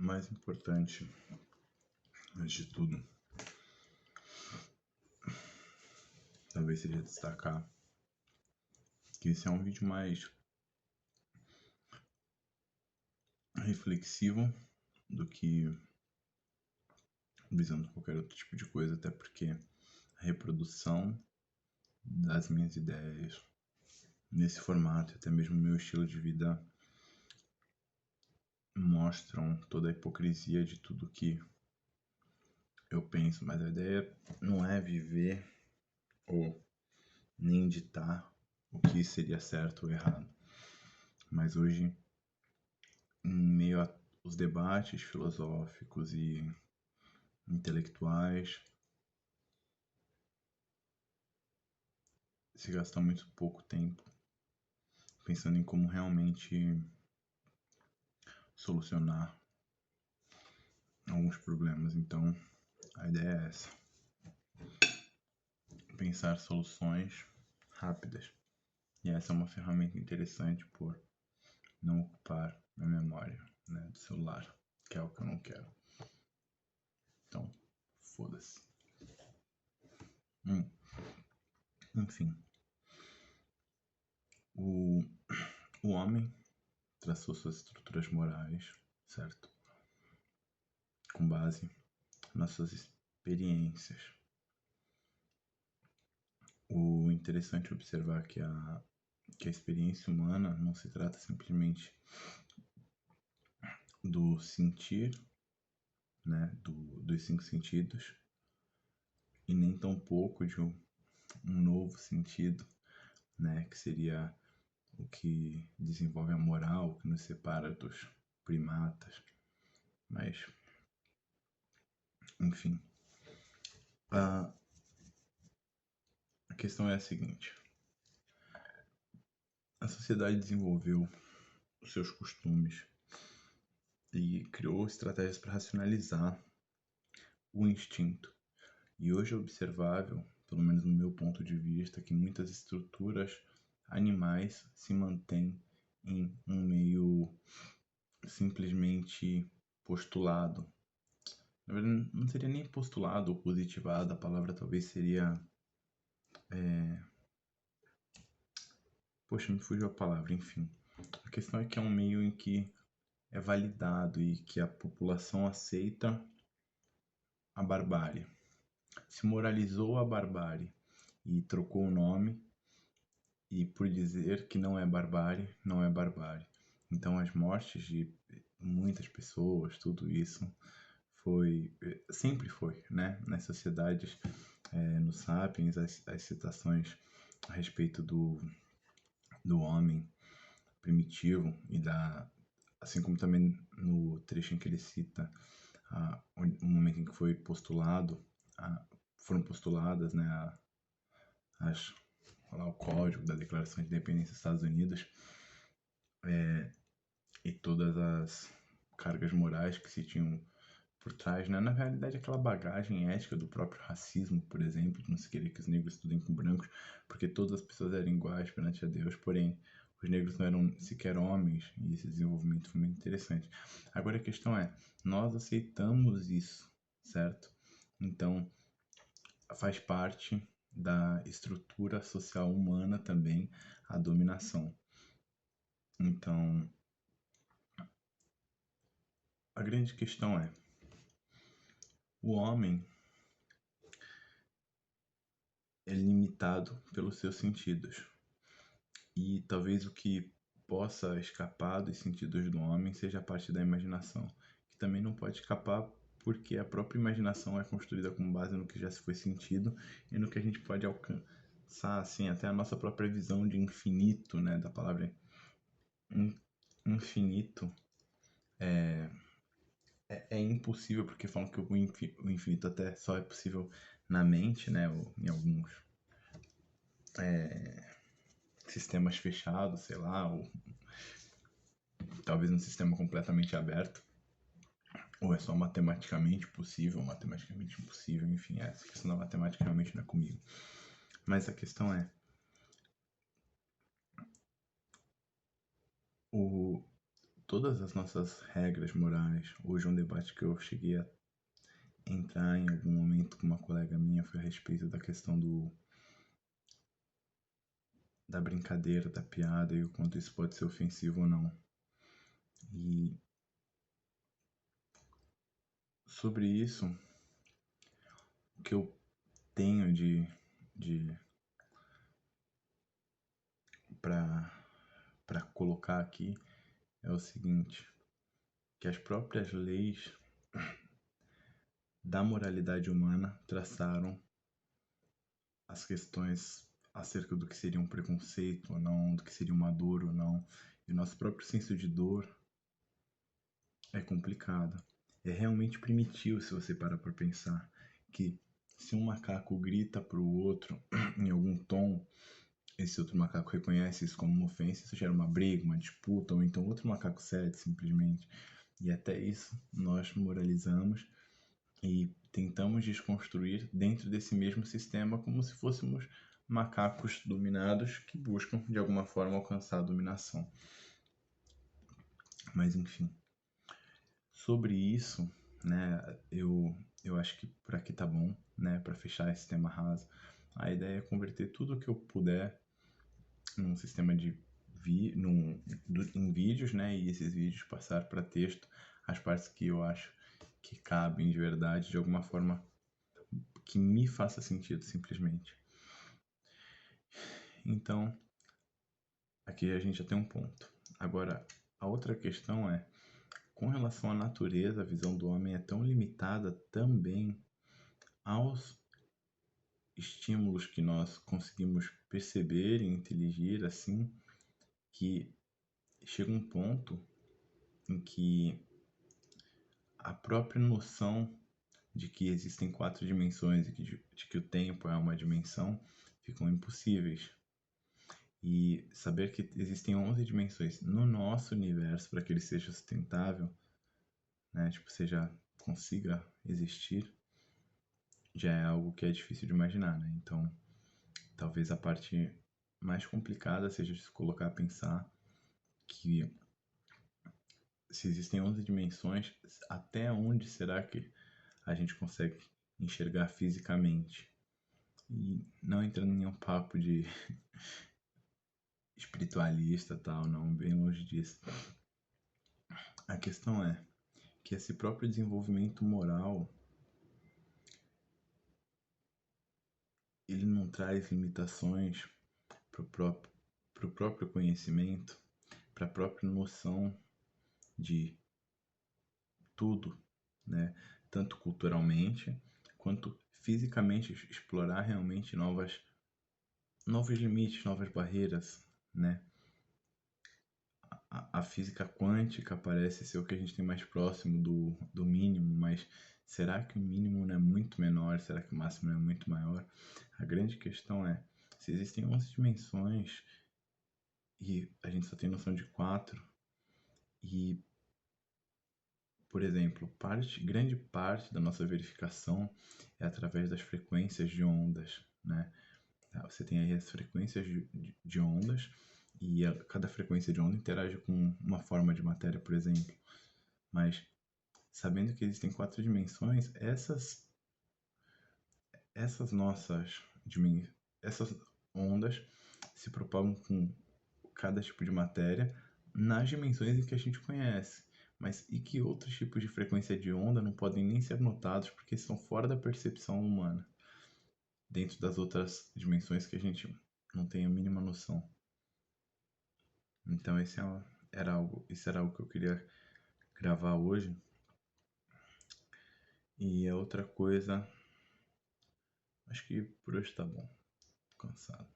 mais importante, antes de tudo, talvez seja destacar que esse é um vídeo mais reflexivo do que visando qualquer outro tipo de coisa, até porque a reprodução das minhas ideias nesse formato, até mesmo meu estilo de vida, mostram toda a hipocrisia de tudo que eu penso, mas a ideia não é viver ou nem ditar o que seria certo ou errado. Mas hoje, em meio aos debates filosóficos e intelectuais, se gasta muito pouco tempo pensando em como realmente solucionar alguns problemas. Então, a ideia é essa: pensar soluções rápidas. E essa é uma ferramenta interessante por não ocupar a memória, né, do celular, que é o que eu não quero. Então, foda-se. Enfim, o homem traçou suas estruturas morais, certo? Com base nas suas experiências. O interessante é observar que a experiência humana não se trata simplesmente do sentir, né, dos 5 sentidos, e nem tampouco de um novo sentido, né, que seria o que desenvolve a moral, o que nos separa dos primatas. Mas, enfim, a questão é a seguinte: a sociedade desenvolveu os seus costumes e criou estratégias para racionalizar o instinto. E hoje é observável, pelo menos no meu ponto de vista, que muitas estruturas animais se mantêm em um meio simplesmente postulado. Na verdade, não seria nem postulado ou positivado, a palavra talvez seria... Poxa, me fugiu a palavra, enfim. A questão é que é um meio em que é validado e que a população aceita a barbárie. Se moralizou a barbárie e trocou o nome, e por dizer que não é barbárie, não é barbárie. Então as mortes de muitas pessoas, tudo isso sempre foi, né? Nas sociedades, no Sapiens, as citações a respeito do homem primitivo assim como também no trecho em que ele cita o momento em que foi foram postuladas, né, o Código da Declaração de Independência dos Estados Unidos, e todas as cargas morais que se tinham por trás, né? Na realidade, aquela bagagem ética do próprio racismo, por exemplo, de não se querer que os negros estudem com brancos, porque todas as pessoas eram iguais perante a Deus, porém os negros não eram sequer homens, e esse desenvolvimento foi muito interessante. Agora a questão é, nós aceitamos isso, certo? Então, faz parte da estrutura social humana também a dominação. Então, a grande questão é, o homem é limitado pelos seus sentidos. E talvez o que possa escapar dos sentidos do homem seja a parte da imaginação, que também não pode escapar porque a própria imaginação é construída com base no que já se foi sentido e no que a gente pode alcançar, assim, até a nossa própria visão de infinito, né, da palavra infinito é impossível, porque falam que o infinito até só é possível na mente, né, ou em alguns sistemas fechados, sei lá, ou talvez um sistema completamente aberto, ou é só matematicamente possível, matematicamente impossível, enfim, essa questão da matemática realmente não é comigo. Mas a questão é, todas as nossas regras morais. Hoje um debate que eu cheguei a entrar em algum momento com uma colega minha foi a respeito da questão da brincadeira, da piada e o quanto isso pode ser ofensivo ou não. E sobre isso, o que eu tenho para colocar aqui é o seguinte, que as próprias leis da moralidade humana traçaram as questões acerca do que seria um preconceito ou não, do que seria uma dor ou não. E o nosso próprio senso de dor é complicado. É realmente primitivo se você parar para pensar que se um macaco grita para o outro em algum tom, esse outro macaco reconhece isso como uma ofensa, isso gera uma briga, uma disputa, ou então outro macaco cede simplesmente. E até isso nós moralizamos e tentamos desconstruir dentro desse mesmo sistema como se fôssemos macacos dominados que buscam de alguma forma alcançar a dominação. Mas enfim, sobre isso, né, eu acho que por aqui tá bom, né, para fechar esse tema raso. A ideia é converter tudo o que eu puder num sistema em vídeos, né, e esses vídeos passar para texto as partes que eu acho que cabem de verdade, de alguma forma que me faça sentido, simplesmente. Então, aqui a gente já tem um ponto. Agora, a outra questão é, com relação à natureza, a visão do homem é tão limitada também aos estímulos que nós conseguimos perceber e inteligir, assim, que chega um ponto em que a própria noção de que existem 4 dimensões e de que o tempo é uma dimensão ficam impossíveis. E saber que existem 11 dimensões no nosso universo para que ele seja sustentável, né, tipo, consiga existir, já é algo que é difícil de imaginar, né? Então, talvez a parte mais complicada seja se colocar a pensar que se existem 11 dimensões, até onde será que a gente consegue enxergar fisicamente? E não entrando em um papo de espiritualista tal, não, bem longe disso. A questão é que esse próprio desenvolvimento moral, ele não traz limitações para o próprio conhecimento, para a própria noção de tudo, né? Tanto culturalmente quanto fisicamente, explorar realmente novos limites, novas barreiras, né? A física quântica parece ser o que a gente tem mais próximo do mínimo, mas será que o mínimo não é muito menor? Será que o máximo não é muito maior? A grande questão é, se existem 11 dimensões e a gente só tem noção de 4, e, por exemplo, grande parte da nossa verificação é através das frequências de ondas, né? Você tem aí as frequências de ondas, e cada frequência de onda interage com uma forma de matéria, por exemplo. Mas, sabendo que existem 4 dimensões, essas ondas se propagam com cada tipo de matéria nas dimensões em que a gente conhece. Mas e que outros tipos de frequência de onda não podem nem ser notados porque estão fora da percepção humana, dentro das outras dimensões que a gente não tem a mínima noção. Então isso era algo que eu queria gravar hoje. E a outra coisa, acho que por hoje tá bom. Tô cansado.